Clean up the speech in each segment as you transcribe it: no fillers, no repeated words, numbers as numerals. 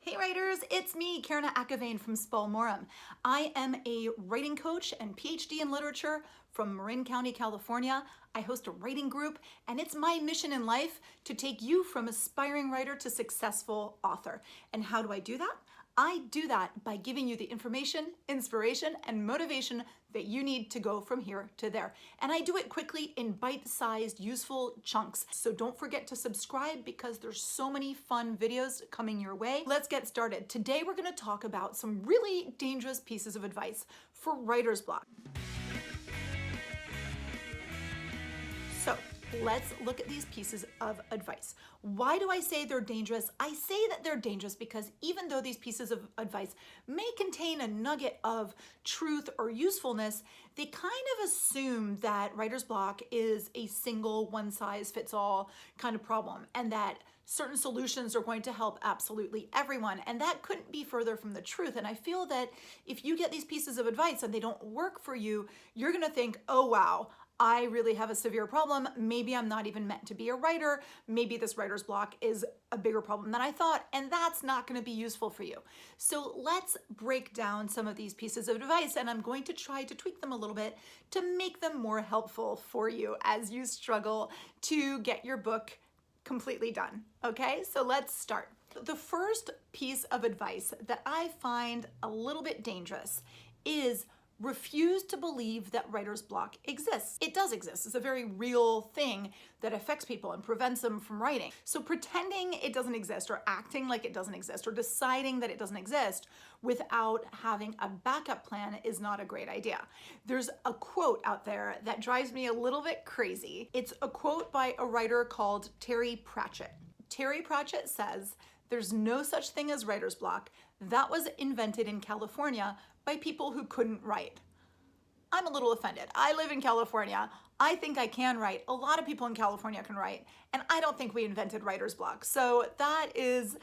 Hey writers, it's me, Karena Akhavein from Spalmorum. I am a writing coach and PhD in literature from Marin County, California. I host a writing group, and it's my mission in life to take you from aspiring writer to successful author. And how do I do that? I do that by giving you the information, inspiration, and motivation that you need to go from here to there. And I do it quickly in bite-sized, useful chunks. So don't forget to subscribe because there's so many fun videos coming your way. Let's get started. Today we're gonna talk about some really dangerous pieces of advice for writer's block. So let's look at these pieces of advice. Why do I say they're dangerous? I say that they're dangerous because even though these pieces of advice may contain a nugget of truth or usefulness, they kind of assume that writer's block is a single one-size-fits-all kind of problem and that certain solutions are going to help absolutely everyone. And that couldn't be further from the truth. And I feel that if you get these pieces of advice and they don't work for you, you're gonna think, oh wow, I really have a severe problem. Maybe I'm not even meant to be a writer. Maybe this writer's block is a bigger problem than I thought, and that's not going to be useful for you. So let's break down some of these pieces of advice, and I'm going to try to tweak them a little bit to make them more helpful for you as you struggle to get your book completely done. Okay, so let's start. The first piece of advice that I find a little bit dangerous is refuse to believe that writer's block exists. It does exist. It's a very real thing that affects people and prevents them from writing. So pretending it doesn't exist or acting like it doesn't exist or deciding that it doesn't exist without having a backup plan is not a great idea. There's a quote out there that drives me a little bit crazy. It's a quote by a writer called Terry Pratchett. Terry Pratchett says, "There's no such thing as writer's block. That was invented in California by people who couldn't write." I'm a little offended. I live in California. I think I can write. A lot of people in California can write, and I don't think we invented writer's block. So that is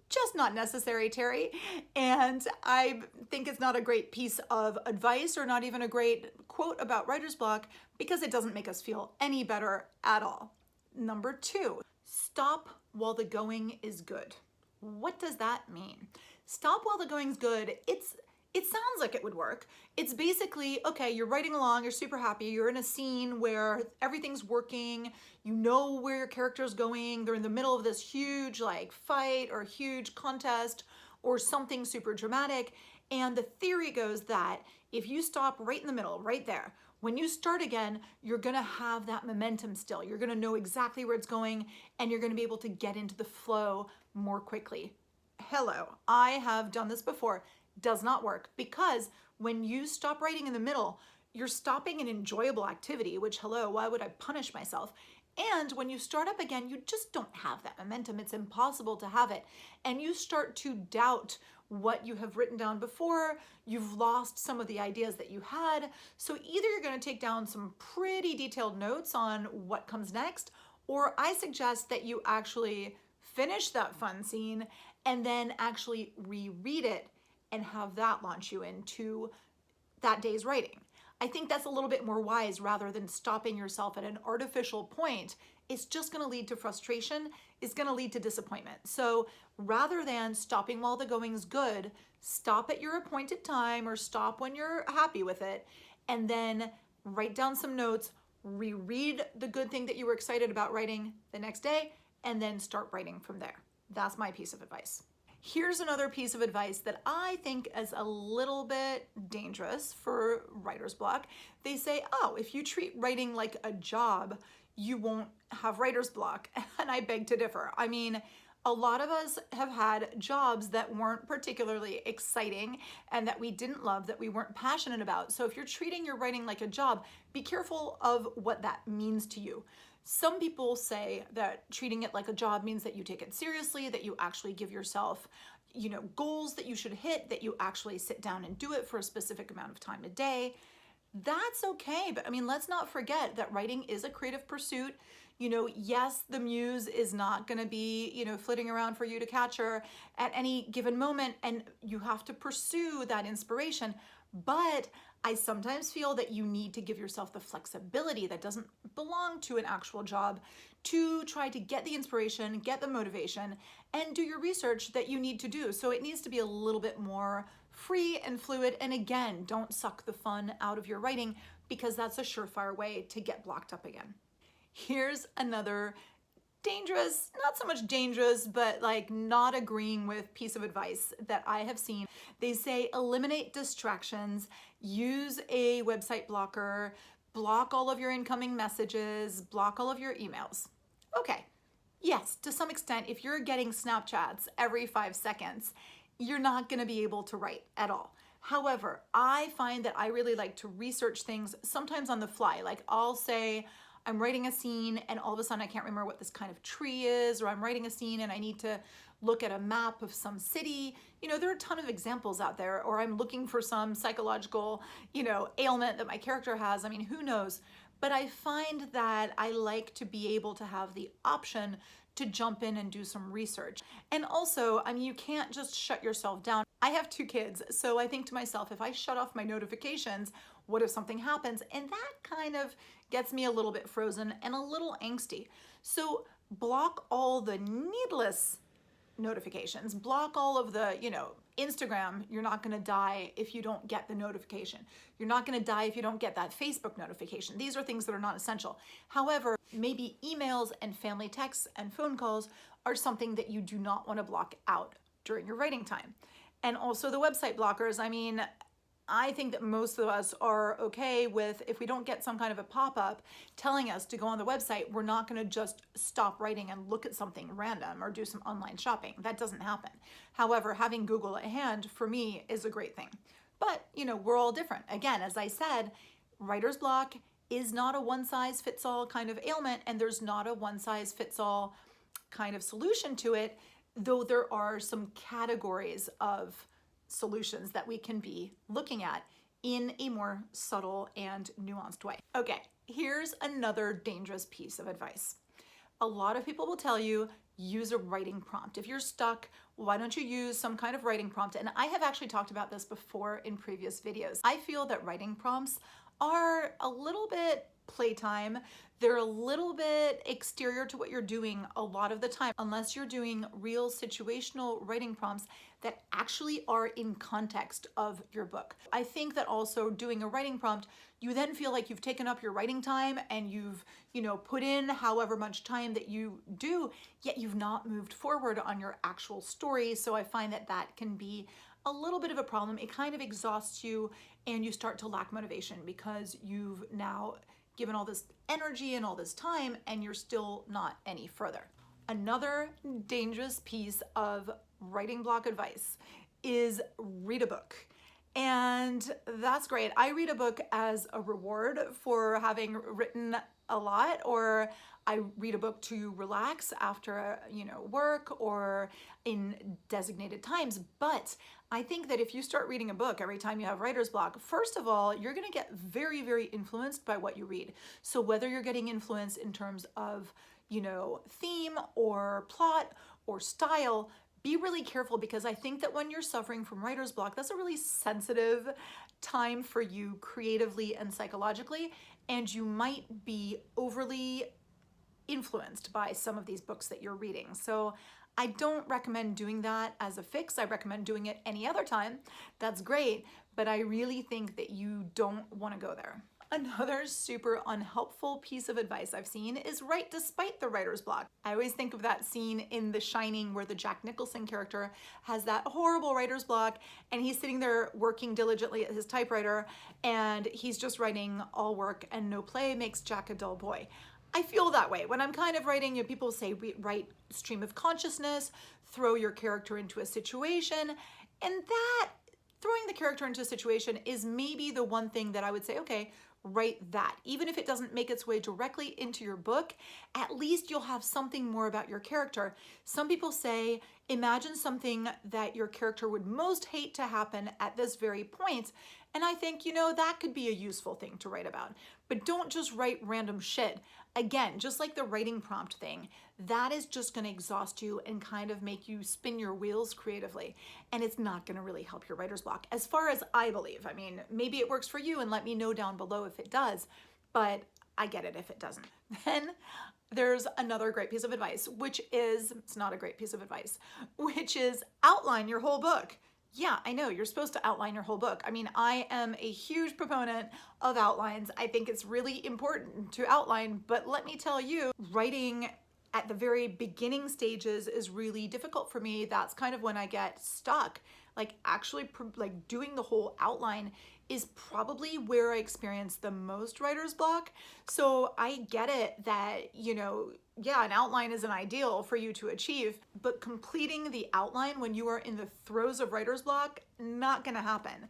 just not necessary, Terry. And I think it's not a great piece of advice or not even a great quote about writer's block because it doesn't make us feel any better at all. Number two, stop while the going is good. What does that mean? Stop while the going's good. It sounds like it would work. It's basically, okay, you're writing along, you're super happy, you're in a scene where everything's working, you know where your character's going, they're in the middle of this huge like fight or huge contest or something super dramatic. And the theory goes that if you stop right in the middle, right there, when you start again, you're gonna have that momentum still. You're gonna know exactly where it's going and you're gonna be able to get into the flow more quickly. Hello, I have done this before. Does not work because when you stop writing in the middle, you're stopping an enjoyable activity, which, hello, why would I punish myself? And when you start up again, you just don't have that momentum. It's impossible to have it. And you start to doubt what you have written down before. You've lost some of the ideas that you had. So either you're going to take down some pretty detailed notes on what comes next, or I suggest that you actually finish that fun scene and then actually reread it and have that launch you into that day's writing. I think that's a little bit more wise rather than stopping yourself at an artificial point. It's just gonna lead to frustration, it's gonna lead to disappointment. So rather than stopping while the going's good, stop at your appointed time or stop when you're happy with it, and then write down some notes, reread the good thing that you were excited about writing the next day, and then start writing from there. That's my piece of advice. Here's another piece of advice that I think is a little bit dangerous for writer's block. They say, oh, if you treat writing like a job, you won't have writer's block. And I beg to differ. I mean, a lot of us have had jobs that weren't particularly exciting and that we didn't love, that we weren't passionate about. So if you're treating your writing like a job, be careful of what that means to you. Some people say that treating it like a job means that you take it seriously, that you actually give yourself, goals that you should hit, that you actually sit down and do it for a specific amount of time a day. That's okay, but I mean, let's not forget that writing is a creative pursuit. Yes, the muse is not gonna be, flitting around for you to catch her at any given moment, and you have to pursue that inspiration. But I sometimes feel that you need to give yourself the flexibility that doesn't belong to an actual job to try to get the inspiration, get the motivation, and do your research that you need to do. So it needs to be a little bit more free and fluid. And again, don't suck the fun out of your writing, because that's a surefire way to get blocked up again. Here's another dangerous, not so much dangerous, but like not agreeing with piece of advice that I have seen. They say eliminate distractions, use a website blocker, block all of your incoming messages, block all of your emails. Okay, yes, to some extent, if you're getting Snapchats every 5 seconds, you're not gonna be able to write at all. However, I find that I really like to research things sometimes on the fly. Like I'll say, I'm writing a scene and all of a sudden I can't remember what this kind of tree is, or I'm writing a scene and I need to look at a map of some city. You know, there are a ton of examples out there, or I'm looking for some psychological, ailment that my character has. I mean, who knows? But I find that I like to be able to have the option to jump in and do some research. And also, I mean, you can't just shut yourself down. I have 2 kids, so I think to myself, if I shut off my notifications, what if something happens? And that kind of gets me a little bit frozen and a little angsty. So block all the needless notifications, block all of the, Instagram, you're not gonna die if you don't get the notification. You're not gonna die if you don't get that Facebook notification. These are things that are not essential. However, maybe emails and family texts and phone calls are something that you do not wanna block out during your writing time. And also the website blockers, I mean, I think that most of us are okay with, if we don't get some kind of a pop-up telling us to go on the website, we're not gonna just stop writing and look at something random or do some online shopping. That doesn't happen. However, having Google at hand for me is a great thing. But, we're all different. Again, as I said, writer's block is not a one-size-fits-all kind of ailment, and there's not a one-size-fits-all kind of solution to it, though there are some categories of solutions that we can be looking at in a more subtle and nuanced way. Okay, here's another dangerous piece of advice. A lot of people will tell you, use a writing prompt. If you're stuck, why don't you use some kind of writing prompt? And I have actually talked about this before in previous videos. I feel that writing prompts are a little bit playtime. They're a little bit exterior to what you're doing a lot of the time, unless you're doing real situational writing prompts that actually are in context of your book. I think that also doing a writing prompt, you then feel like you've taken up your writing time and you've, put in however much time that you do, yet you've not moved forward on your actual story. So I find that that can be a little bit of a problem. It kind of exhausts you and you start to lack motivation because you've now given all this energy and all this time and you're still not any further. Another dangerous piece of writing block advice is read a book. And that's great. I read a book as a reward for having written a lot, or I read a book to relax after, work or in designated times. But I think that if you start reading a book every time you have writer's block, first of all, you're gonna get very, very influenced by what you read. So whether you're getting influenced in terms of, theme or plot or style, be really careful, because I think that when you're suffering from writer's block, that's a really sensitive time for you creatively and psychologically, and you might be overly influenced by some of these books that you're reading. So I don't recommend doing that as a fix. I recommend doing it any other time. That's great, but I really think that you don't want to go there. Another super unhelpful piece of advice I've seen is write despite the writer's block. I always think of that scene in The Shining where the Jack Nicholson character has that horrible writer's block and he's sitting there working diligently at his typewriter and he's just writing all work and no play makes Jack a dull boy. I feel that way when I'm kind of writing. People say write stream of consciousness, throw your character into a situation, and that throwing the character into a situation is maybe the one thing that I would say, okay, write that. Even if it doesn't make its way directly into your book, at least you'll have something more about your character. Some people say, imagine something that your character would most hate to happen at this very point. And I think, that could be a useful thing to write about. But don't just write random shit. Again, just like the writing prompt thing, that is just going to exhaust you and kind of make you spin your wheels creatively. And it's not going to really help your writer's block, as far as I believe. I mean, maybe it works for you, and let me know down below if it does. But I get it if it doesn't. Then there's another great piece of advice, which is, it's not a great piece of advice, which is outline your whole book. Yeah, I know, you're supposed to outline your whole book. I mean, I am a huge proponent of outlines. I think it's really important to outline, but let me tell you, writing at the very beginning stages is really difficult for me. That's kind of when I get stuck. Like actually like doing the whole outline is probably where I experience the most writer's block. So I get it that, you know, yeah, an outline isn't ideal for you to achieve, but completing the outline when you are in the throes of writer's block, not gonna happen.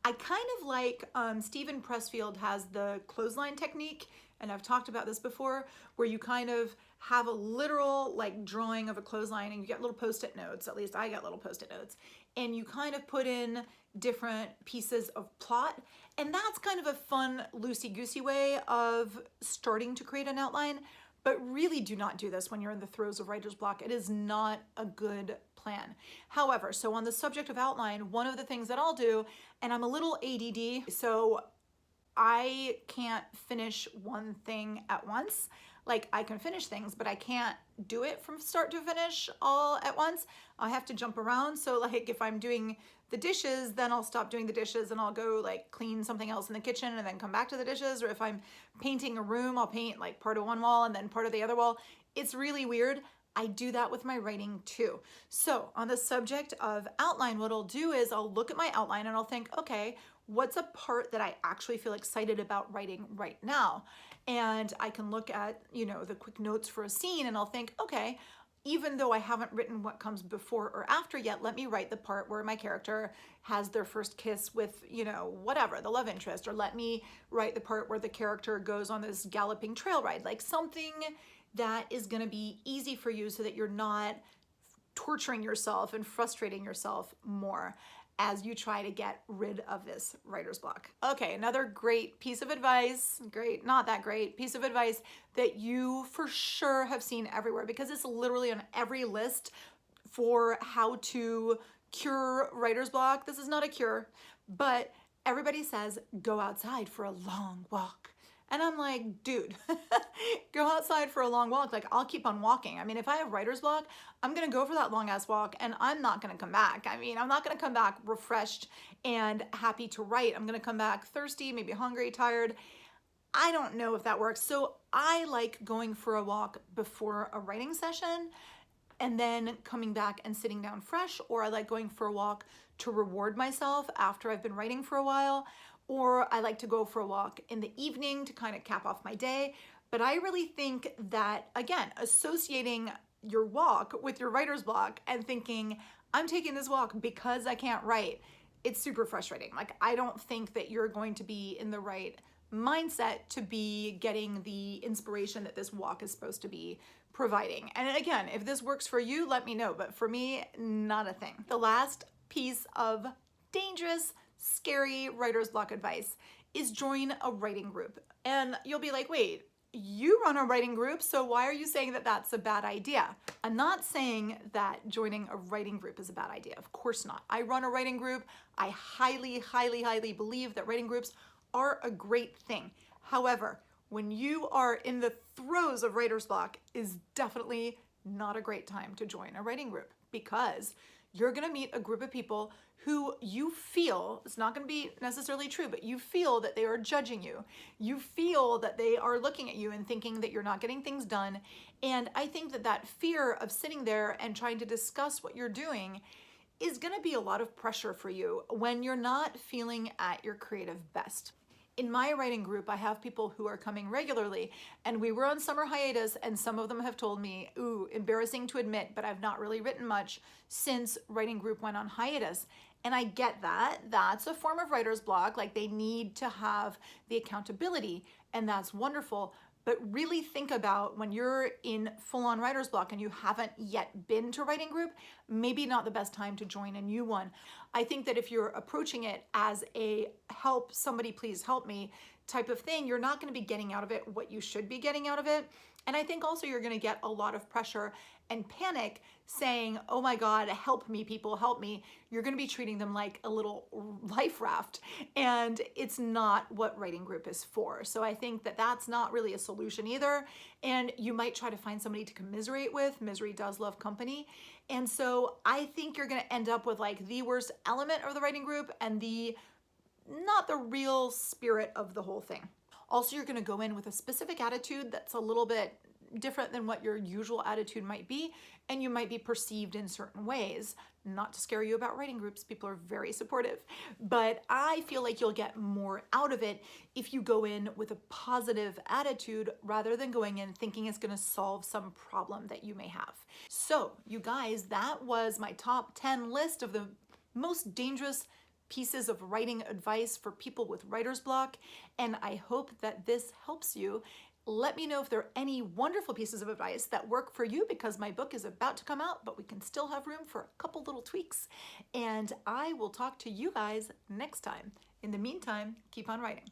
I kind of like, Stephen Pressfield has the clothesline technique, and I've talked about this before, where you kind of have a literal like drawing of a clothesline and you get little post-it notes, at least I get little post-it notes, and you kind of put in different pieces of plot. And that's kind of a fun loosey-goosey way of starting to create an outline, but really do not do this when you're in the throes of writer's block. It is not a good plan. However, so on the subject of outline, one of the things that I'll do, and I'm a little ADD, so I can't finish one thing at once. Like I can finish things, but I can't do it from start to finish all at once. I have to jump around. So like if I'm doing the dishes, then I'll stop doing the dishes and I'll go like clean something else in the kitchen and then come back to the dishes. Or if I'm painting a room, I'll paint like part of one wall and then part of the other wall. It's really weird. I do that with my writing too. So on the subject of outline, what I'll do is I'll look at my outline and I'll think, okay, what's a part that I actually feel excited about writing right now? And I can look at, you know, the quick notes for a scene and I'll think, okay, even though I haven't written what comes before or after yet, let me write the part where my character has their first kiss with, you know, whatever, the love interest, or let me write the part where the character goes on this galloping trail ride, like something that is going to be easy for you so that you're not torturing yourself and frustrating yourself more as you try to get rid of this writer's block. Okay, another great piece of advice, great, not that great, piece of advice that you for sure have seen everywhere because it's literally on every list for how to cure writer's block. This is not a cure, but everybody says go outside for a long walk. And I'm like, dude, go outside for a long walk. Like, I'll keep on walking. I mean, if I have writer's block, I'm going to go for that long ass walk and I'm not going to come back. I mean, I'm not going to come back refreshed and happy to write. I'm going to come back thirsty, maybe hungry, tired. I don't know if that works. So I like going for a walk before a writing session and then coming back and sitting down fresh, or I like going for a walk to reward myself after I've been writing for a while. Or I like to go for a walk in the evening to kind of cap off my day. But I really think that, again, associating your walk with your writer's block and thinking, I'm taking this walk because I can't write, it's super frustrating. Like, I don't think that you're going to be in the right mindset to be getting the inspiration that this walk is supposed to be providing. And again, if this works for you, let me know. But for me, not a thing. The last piece of dangerous, scary writer's block advice is join a writing group. And you'll be like, wait, you run a writing group, so why are you saying that that's a bad idea? I'm not saying that joining a writing group is a bad idea. Of course not. I run a writing group. I highly, highly, highly believe that writing groups are a great thing. However, when you are in the throes of writer's block is definitely not a great time to join a writing group because you're going to meet a group of people who you feel, it's not going to be necessarily true, but you feel that they are judging you. You feel that they are looking at you and thinking that you're not getting things done. And I think that that fear of sitting there and trying to discuss what you're doing is going to be a lot of pressure for you when you're not feeling at your creative best. In my writing group, I have people who are coming regularly, and we were on summer hiatus, and some of them have told me, ooh, embarrassing to admit, but I've not really written much since writing group went on hiatus. And I get that. That's a form of writer's block. Like, they need to have the accountability, and that's wonderful. But really think about when you're in full-on writer's block and you haven't yet been to a writing group, maybe not the best time to join a new one. I think that if you're approaching it as a help, somebody please help me, type of thing, you're not going to be getting out of it what you should be getting out of it. And I think also you're going to get a lot of pressure and panic saying, oh my God, help me, people, help me. You're going to be treating them like a little life raft. And it's not what writing group is for. So I think that that's not really a solution either. And you might try to find somebody to commiserate with. Misery does love company. And so I think you're going to end up with like the worst element of the writing group and not the real spirit of the whole thing. Also, you're going to go in with a specific attitude that's a little bit different than what your usual attitude might be, and you might be perceived in certain ways. Not to scare you about writing groups, people are very supportive, but I feel like you'll get more out of it if you go in with a positive attitude rather than going in thinking it's going to solve some problem that you may have. So, you guys, that was my top 10 list of the most dangerous pieces of writing advice for people with writer's block, and I hope that this helps you. Let me know if there are any wonderful pieces of advice that work for you, because my book is about to come out, but we can still have room for a couple little tweaks, and I will talk to you guys next time. In the meantime, keep on writing.